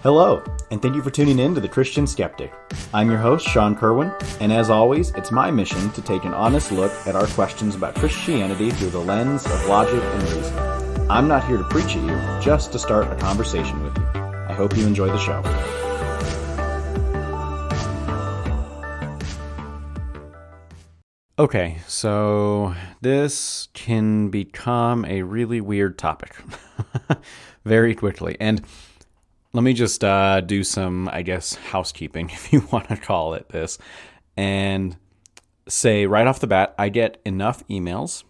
Hello, and thank you for tuning in to The Christian Skeptic. I'm your host, Sean Kerwin, and as always, it's my mission to take an honest look at our questions about Christianity through the lens of logic and reason. I'm not here to preach at you, just to start a conversation with you. I hope you enjoy the show. Okay, so this can become a really weird topic very quickly, and let me just do some, housekeeping, if you want to call it this, and say right off the bat, I get enough emails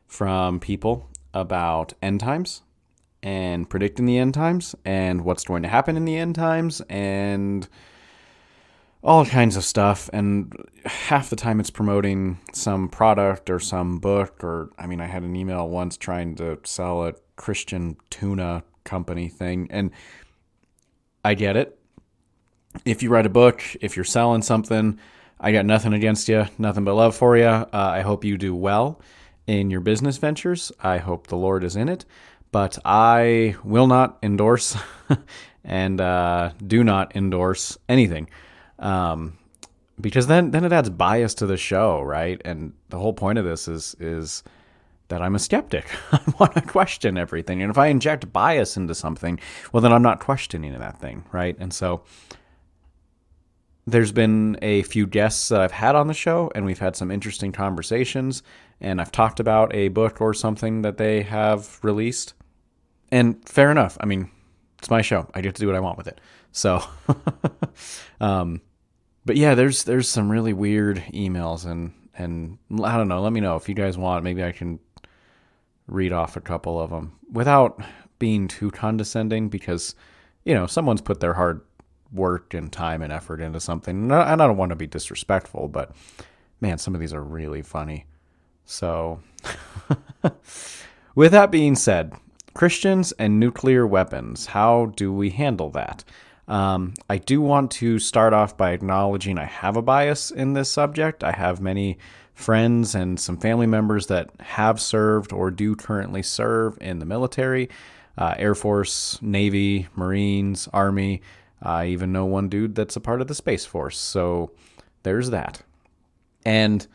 from people about end times and predicting the end times and what's going to happen in the end times and all kinds of stuff. And half the time it's promoting some product or some book, or, I had an email once trying to sell a Christian tuna company thing, and I get it. If you write a book, if you're selling something, I got nothing against you, nothing but love for you. I hope you do well in your business ventures. I hope the Lord is in it. But I will not endorse and do not endorse anything. Because then it adds bias to the show, right? And the whole point of this is that I'm a skeptic. I want to question everything. And if I inject bias into something, well, then I'm not questioning that thing, right? And so there's been a few guests that I've had on the show, and we've had some interesting conversations, and I've talked about a book or something that they have released. And fair enough. It's my show. I get to do what I want with it. So, but yeah, there's some really weird emails, and I don't know. Let me know if you guys want. Maybe I can read off a couple of them without being too condescending, because, someone's put their hard work and time and effort into something. And I don't want to be disrespectful, but man, some of these are really funny. So with that being said, Christians and nuclear weapons, how do we handle that? I do want to start off by acknowledging I have a bias in this subject. I have many friends and some family members that have served or do currently serve in the military, Air Force, Navy, Marines, Army. I even know one dude that's a part of the Space Force. So there's that. And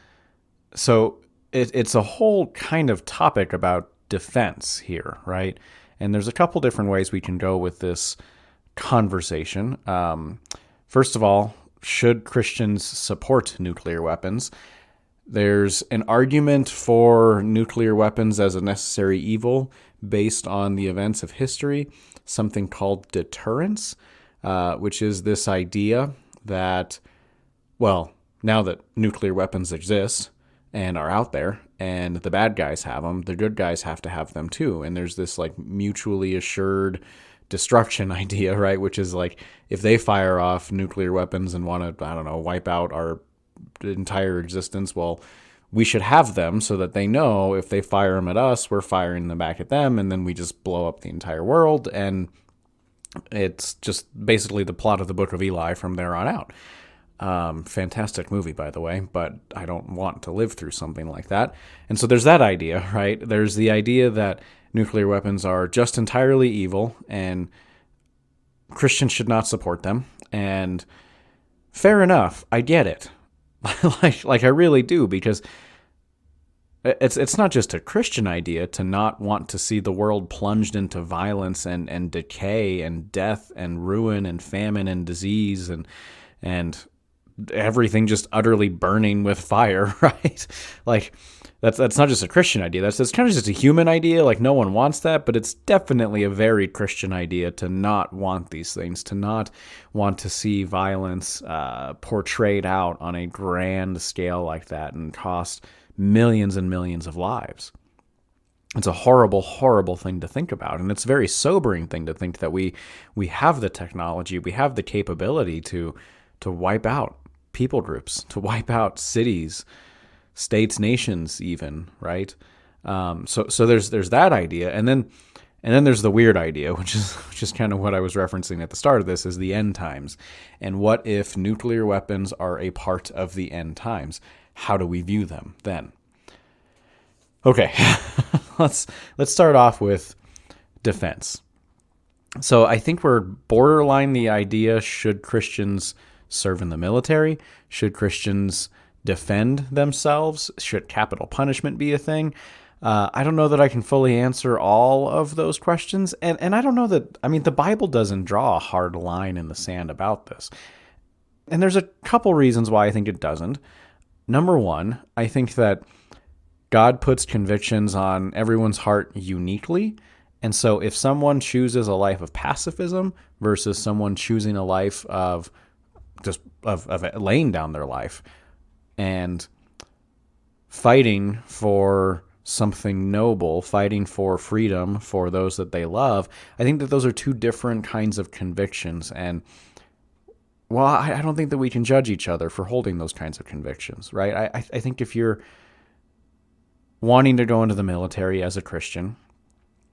so it's a whole kind of topic about defense here, right? And there's a couple different ways we can go with this conversation. First of all, should Christians support nuclear weapons? There's an argument for nuclear weapons as a necessary evil based on the events of history, something called deterrence, which is this idea that, well, now that nuclear weapons exist and are out there, and the bad guys have them, the good guys have to have them too. And there's this mutually assured destruction idea, right? Which is if they fire off nuclear weapons and want to, wipe out our entire existence, well, we should have them so that they know if they fire them at us, we're firing them back at them, and then we just blow up the entire world. And it's just basically the plot of the Book of Eli from there on out. Fantastic movie, by the way, but I don't want to live through something like that. And so there's that idea, right? There's the idea that nuclear weapons are just entirely evil and Christians should not support them. And fair enough, I get it. like I really do, because it's not just a Christian idea to not want to see the world plunged into violence and decay and death and ruin and famine and disease and everything just utterly burning with fire, right? That's not just a Christian idea. That's kind of just a human idea. No one wants that, but it's definitely a very Christian idea to not want these things, to not want to see violence portrayed out on a grand scale like that and cost millions and millions of lives. It's a horrible, horrible thing to think about, and it's a very sobering thing to think that we have the technology, we have the capability to wipe out people groups, to wipe out cities, states, nations, even, right? So there's that idea, and then there's the weird idea, which is kind of what I was referencing at the start of this, is the end times. And what if nuclear weapons are a part of the end times? How do we view them then? Okay, let's start off with defense. So I think we're borderline the idea, should Christians serve in the military? Should Christians defend themselves? Should capital punishment be a thing? I don't know that I can fully answer all of those questions. And I don't know that, I mean, the Bible doesn't draw a hard line in the sand about this. And there's a couple reasons why I think it doesn't. Number one, I think that God puts convictions on everyone's heart uniquely. And so if someone chooses a life of pacifism versus someone choosing a life of just of laying down their life and fighting for something noble, fighting for freedom for those that they love, I think that those are two different kinds of convictions. And well, I don't think that we can judge each other for holding those kinds of convictions, right? I think if you're wanting to go into the military as a Christian,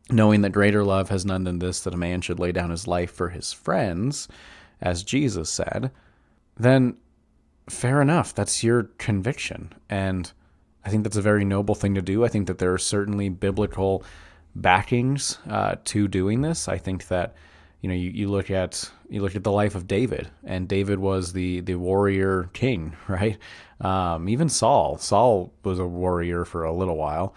knowing that greater love has none than this, that a man should lay down his life for his friends, as Jesus said, then fair enough. That's your conviction. And I think that's a very noble thing to do. I think that there are certainly biblical backings to doing this. I think that, you know, you look at the life of David, and David was the warrior king, right? Even Saul was a warrior for a little while.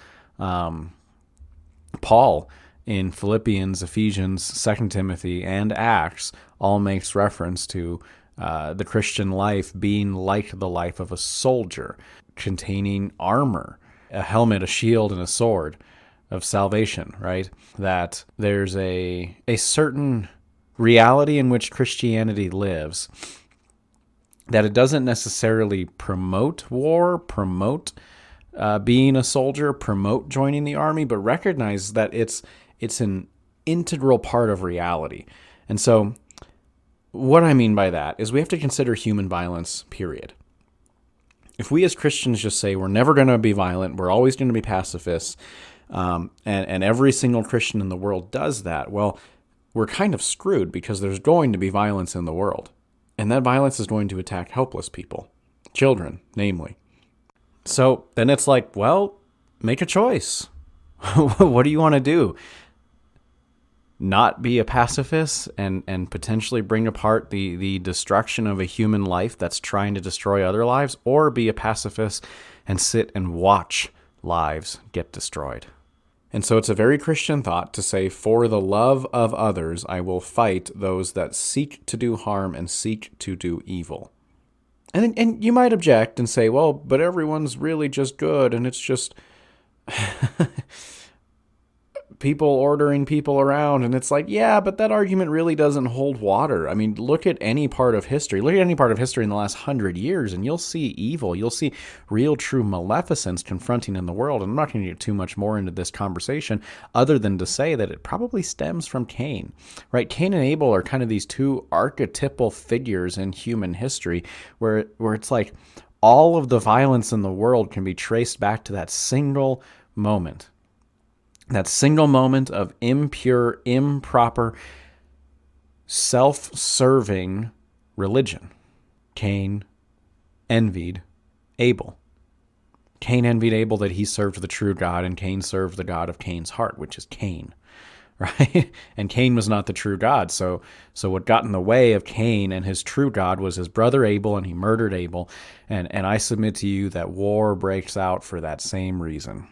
Paul in Philippians, Ephesians, 2 Timothy, and Acts all makes reference to the Christian life being like the life of a soldier, containing armor, a helmet, a shield, and a sword of salvation, right? That there's a certain reality in which Christianity lives, that it doesn't necessarily promote war, promote being a soldier, promote joining the army, but recognize that it's an integral part of reality. And so what I mean by that is we have to consider human violence, period. If we as Christians just say we're never going to be violent, we're always going to be pacifists, and every single Christian in the world does that, well, we're kind of screwed, because there's going to be violence in the world. And that violence is going to attack helpless people, children, namely. So then it's like, well, make a choice. What do you want to do? Not be a pacifist and potentially bring apart the destruction of a human life that's trying to destroy other lives, or be a pacifist and sit and watch lives get destroyed? And so it's a very Christian thought to say, for the love of others, I will fight those that seek to do harm and seek to do evil. And you might object and say, well, but everyone's really just good, and it's just people ordering people around. And it's like, yeah, but that argument really doesn't hold water. I mean, look at any part of history. Look at any part of history in the last 100 years, and you'll see evil. You'll see real, true maleficence confronting in the world. And I'm not going to get too much more into this conversation other than to say that it probably stems from Cain, right? Cain and Abel are kind of these two archetypal figures in human history where it's like all of the violence in the world can be traced back to that single moment. That single moment of impure, improper, self-serving religion. Cain envied Abel. Cain envied Abel that he served the true God, and Cain served the God of Cain's heart, which is Cain, right? And Cain was not the true God. So what got in the way of Cain and his true God was his brother Abel, and he murdered Abel. And I submit to you that war breaks out for that same reason.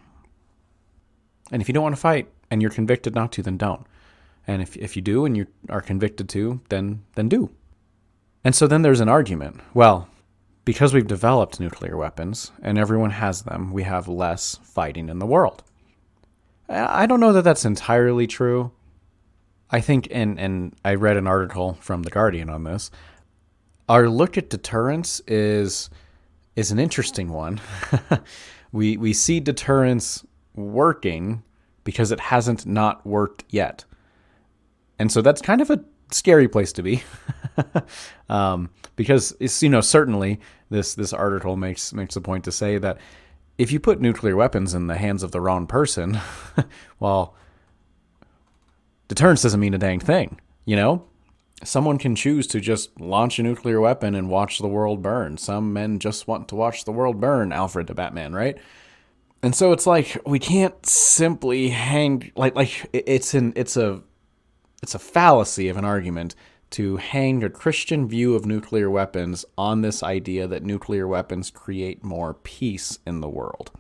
And if you don't want to fight and you're convicted not to, then don't. And if you do and you are convicted to, then do. And so then there's an argument. Well, because we've developed nuclear weapons and everyone has them, we have less fighting in the world. I don't know that that's entirely true. I think, and I read an article from The Guardian on this, our look at deterrence is an interesting one. We see deterrence working because it hasn't not worked yet. And so that's kind of a scary place to be. Because it's, certainly this article makes a point to say that if you put nuclear weapons in the hands of the wrong person, well, deterrence doesn't mean a dang thing, Someone can choose to just launch a nuclear weapon and watch the world burn. Some men just want to watch the world burn, Alfred to Batman, right? And so it's like we can't simply hang it's it's a fallacy of an argument to hang a Christian view of nuclear weapons on this idea that nuclear weapons create more peace in the world.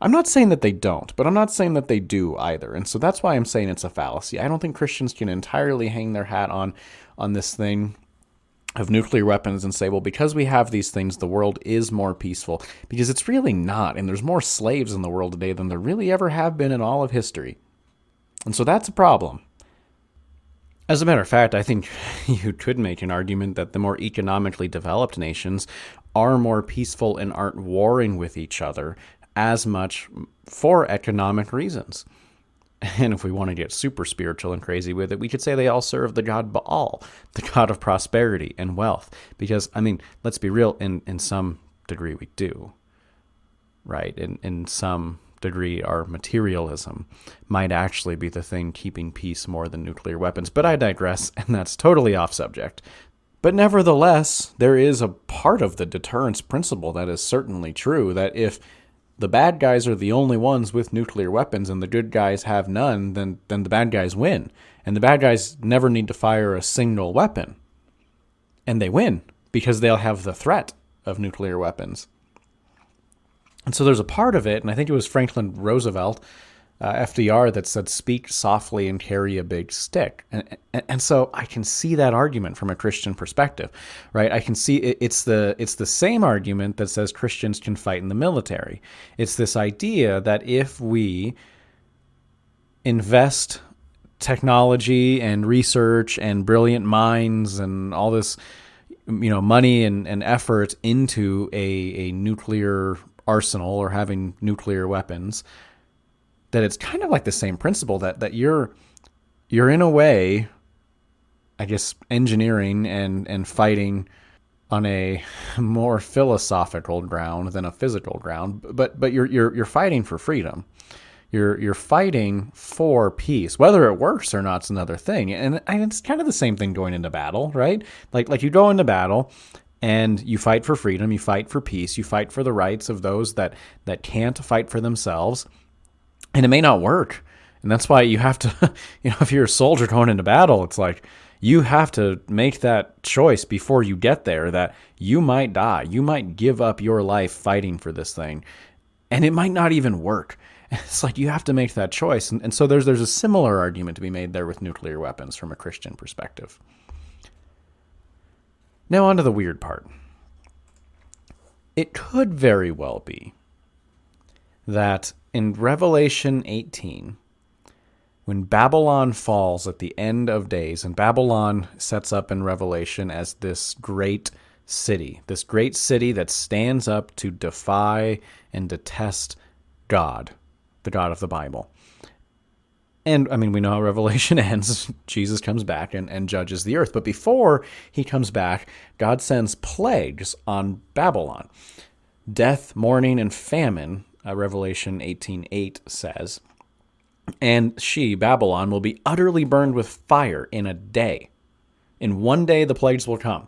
I'm not saying that they don't, but I'm not saying that they do either. And so that's why I'm saying it's a fallacy. I don't think Christians can entirely hang their hat on this thing of nuclear weapons and say, well, because we have these things, the world is more peaceful. Because it's really not. And there's more slaves in the world today than there really ever have been in all of history. And so that's a problem. As a matter of fact, I think you could make an argument that the more economically developed nations are more peaceful and aren't warring with each other as much for economic reasons. And if we want to get super spiritual and crazy with it, we could say they all serve the god Baal, the god of prosperity and wealth. Because, I mean, let's be real, in some degree we do, right? In some degree, our materialism might actually be the thing keeping peace more than nuclear weapons. But I digress, and that's totally off subject. But nevertheless, there is a part of the deterrence principle that is certainly true, that if the bad guys are the only ones with nuclear weapons and the good guys have none, then the bad guys win. And the bad guys never need to fire a single weapon. And they win because they'll have the threat of nuclear weapons. And so there's a part of it, and I think it was Franklin Roosevelt, FDR, that said, speak softly and carry a big stick. And so I can see that argument from a Christian perspective, right? I can see it's the same argument that says Christians can fight in the military. It's this idea that if we invest technology and research and brilliant minds and all this, money and effort into a nuclear arsenal or having nuclear weapons, that it's kind of like the same principle that you're in a way, I guess, engineering and fighting on a more philosophical ground than a physical ground, but you're fighting for freedom. You're fighting for peace. Whether it works or not is another thing. And it's kind of the same thing going into battle, right? Like you go into battle and you fight for freedom, you fight for peace, you fight for the rights of those that can't fight for themselves. And it may not work. And that's why you have to, if you're a soldier going into battle, it's like you have to make that choice before you get there that you might die. You might give up your life fighting for this thing. And it might not even work. It's like you have to make that choice. And so there's a similar argument to be made there with nuclear weapons from a Christian perspective. Now on to the weird part. It could very well be that in Revelation 18, when Babylon falls at the end of days, and Babylon sets up in Revelation as this great city that stands up to defy and detest God, the God of the Bible. And, we know how Revelation ends. Jesus comes back and judges the earth. But before he comes back, God sends plagues on Babylon. Death, mourning, and famine, Revelation 18:8 says. And she, Babylon, will be utterly burned with fire in a day. In one day the plagues will come.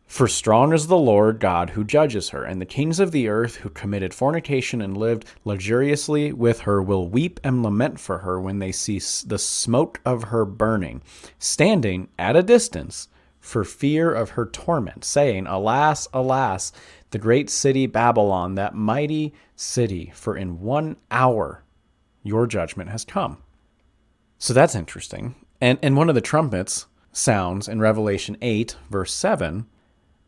For strong is the Lord God who judges her, and the kings of the earth who committed fornication and lived luxuriously with her will weep and lament for her when they see the smoke of her burning, standing at a distance for fear of her torment, saying, Alas, alas, the great city Babylon, that mighty city, for in 1 hour your judgment has come. So that's interesting. And one of the trumpets sounds in Revelation 8, verse 7,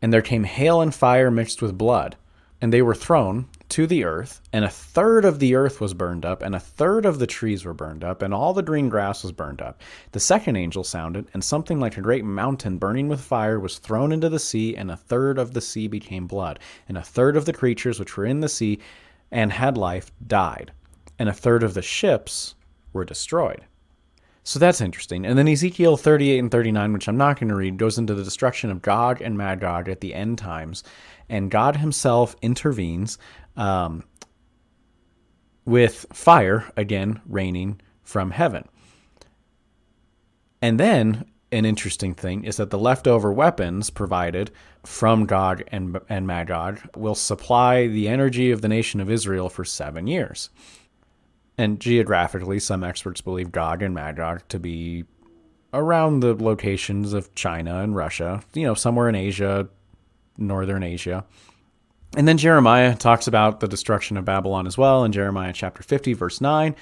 and there came hail and fire mixed with blood, and they were thrown to the earth, and 1/3 of the earth was burned up, and 1/3 of the trees were burned up, and all the green grass was burned up. The second angel sounded, and something like a great mountain burning with fire was thrown into the sea, and 1/3 of the sea became blood, and 1/3 of the creatures which were in the sea and had life died, and 1/3 of the ships were destroyed. So that's interesting. And then Ezekiel 38 and 39, which I'm not going to read, goes into the destruction of Gog and Magog at the end times. And God himself intervenes with fire, again, raining from heaven. And then an interesting thing is that the leftover weapons provided from Gog and Magog will supply the energy of the nation of Israel for 7 years. And geographically, some experts believe Gog and Magog to be around the locations of China and Russia, somewhere in Asia, northern Asia. And then Jeremiah talks about the destruction of Babylon as well in Jeremiah chapter 50, verse 9.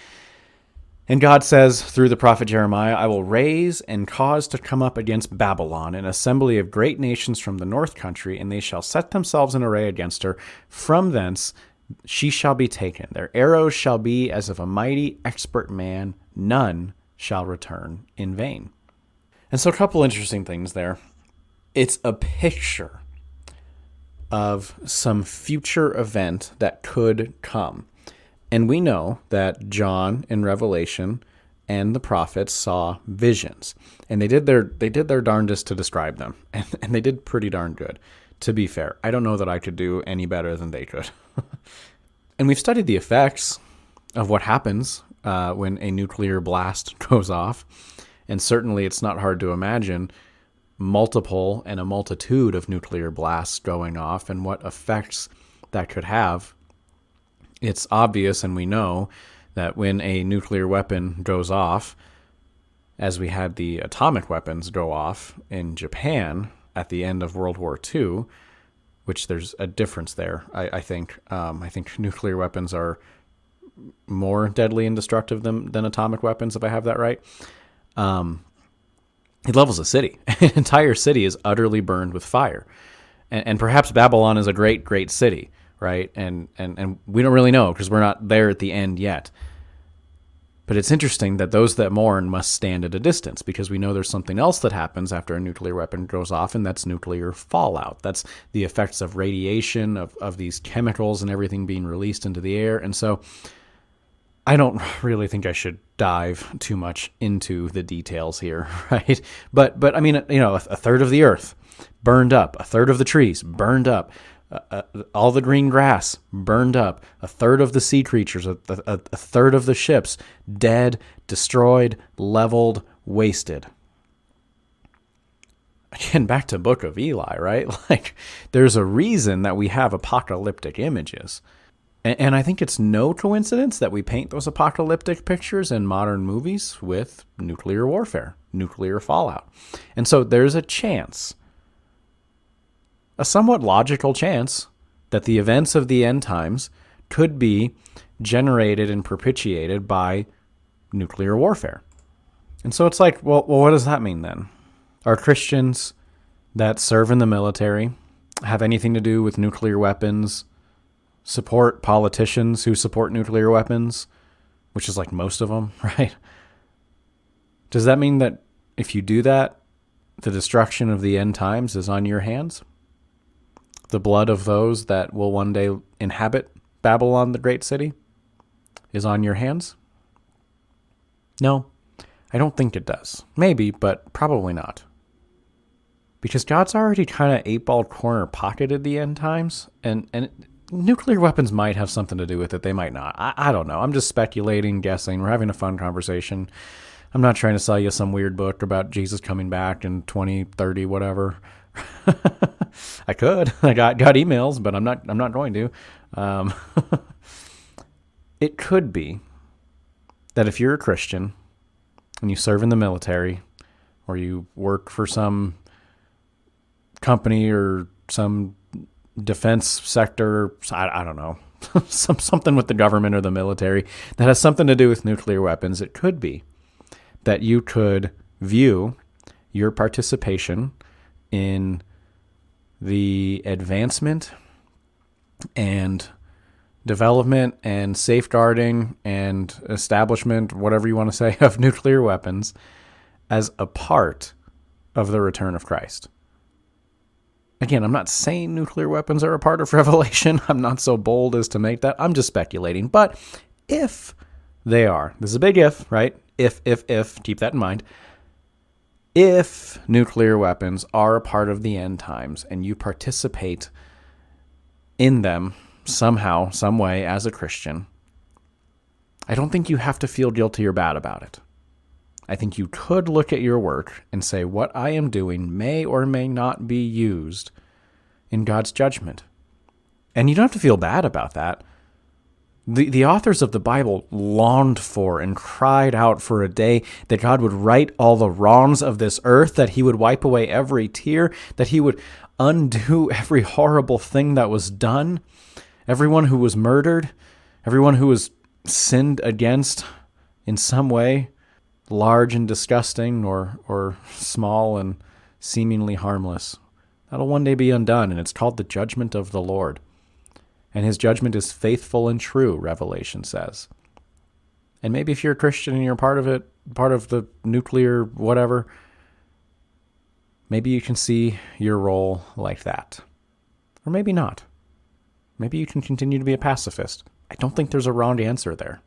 And God says through the prophet Jeremiah, I will raise and cause to come up against Babylon an assembly of great nations from the north country, and they shall set themselves in array against her. From thence she shall be taken. Their arrows shall be as of a mighty expert man. None shall return in vain. And so a couple interesting things there. It's a picture of some future event that could come. And we know that John in Revelation and the prophets saw visions. And they did their darndest to describe them. And they did pretty darn good, to be fair. I don't know that I could do any better than they could. And we've studied the effects of what happens when a nuclear blast goes off. And certainly it's not hard to imagine multiple and a multitude of nuclear blasts going off and what effects that could have. It's obvious, and we know that when a nuclear weapon goes off, as we had the atomic weapons go off in Japan at the end of World War II, which there's a difference there, I think. I think nuclear weapons are more deadly and destructive than atomic weapons, if I have that right. It levels a city. An entire city is utterly burned with fire. And perhaps Babylon is a great, great city, right? And we don't really know because we're not there at the end yet. But it's interesting that those that mourn must stand at a distance because we know there's something else that happens after a nuclear weapon goes off, and that's nuclear fallout. That's the effects of radiation, of these chemicals and everything being released into the air. And so I don't really think I should dive too much into the details here, right? But I mean, a third of the earth burned up, a third of the trees burned up, all the green grass burned up, a third of the sea creatures, a third of the ships dead, destroyed, leveled, wasted. Again, back to Book of Eli, right? Like, there's a reason that we have apocalyptic images. And I think it's no coincidence that we paint those apocalyptic pictures in modern movies with nuclear warfare, nuclear fallout. And so there's a chance, a somewhat logical chance, that the events of the end times could be generated and perpetuated by nuclear warfare. And so it's like, well, what does that mean then? Are Christians that serve in the military have anything to do with nuclear weapons, support politicians who support nuclear weapons, which is like most of them, right? Does that mean that if you do that, the destruction of the end times is on your hands? The blood of those that will one day inhabit Babylon, the great city, is on your hands? No, I don't think it does. Maybe, but probably not. Because God's already kind of 8-ball corner pocketed the end times, and nuclear weapons might have something to do with it. They might not. I don't know. I'm just speculating, guessing. We're having a fun conversation. I'm not trying to sell you some weird book about Jesus coming back in 2030, whatever. I could. I got emails, but I'm not going to. It could be that if you're a Christian and you serve in the military or you work for some company or some defense sector, I don't know, something with the government or the military that has something to do with nuclear weapons, it could be that you could view your participation in the advancement and development and safeguarding and establishment, whatever you want to say, of nuclear weapons as a part of the return of Christ. Again, I'm not saying nuclear weapons are a part of Revelation. I'm not so bold as to make that. I'm just speculating. But if they are, this is a big if, right? If, keep that in mind. If nuclear weapons are a part of the end times and you participate in them somehow, some way as a Christian, I don't think you have to feel guilty or bad about it. I think you could look at your work and say, what I am doing may or may not be used in God's judgment. And you don't have to feel bad about that. The authors of the Bible longed for and cried out for a day that God would right all the wrongs of this earth, that he would wipe away every tear, that he would undo every horrible thing that was done, everyone who was murdered, everyone who was sinned against in some way, large and disgusting or small and seemingly harmless. That'll one day be undone, and it's called the judgment of the Lord. And his judgment is faithful and true, Revelation says. And maybe if you're a Christian and you're part of it, part of the nuclear whatever, maybe you can see your role like that. Or maybe not. Maybe you can continue to be a pacifist. I don't think there's a wrong answer there.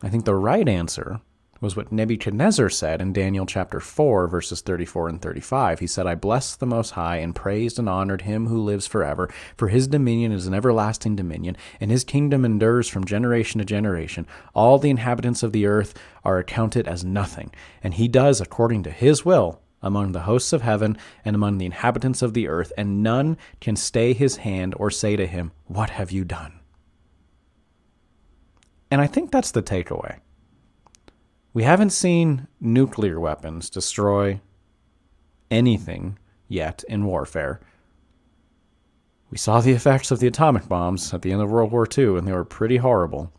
I think the right answer was what Nebuchadnezzar said in Daniel chapter 4, verses 34 and 35. He said, I blessed the Most High and praised and honored him who lives forever, for his dominion is an everlasting dominion, and his kingdom endures from generation to generation. All the inhabitants of the earth are accounted as nothing, and he does according to his will among the hosts of heaven and among the inhabitants of the earth, and none can stay his hand or say to him, what have you done? And I think that's the takeaway. We haven't seen nuclear weapons destroy anything yet in warfare. We saw the effects of the atomic bombs at the end of World War II, and they were pretty horrible.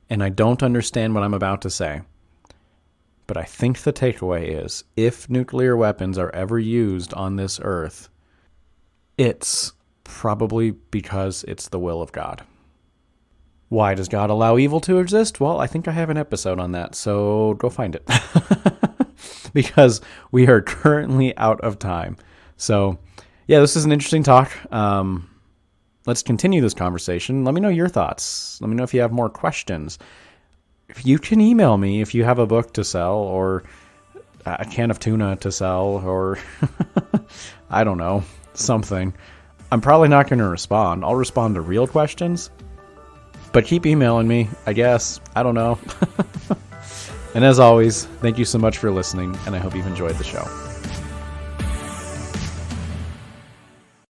And I don't understand what I'm about to say. But I think the takeaway is, if nuclear weapons are ever used on this earth, it's probably because it's the will of God. Why does God allow evil to exist? Well, I think I have an episode on that, so go find it. Because we are currently out of time. So, yeah, this is an interesting talk. Let's continue this conversation. Let me know your thoughts. Let me know if you have more questions. You can email me if you have a book to sell or a can of tuna to sell or, I don't know, something. I'm probably not going to respond. I'll respond to real questions. But keep emailing me, I guess. I don't know. And as always, thank you so much for listening, and I hope you've enjoyed the show.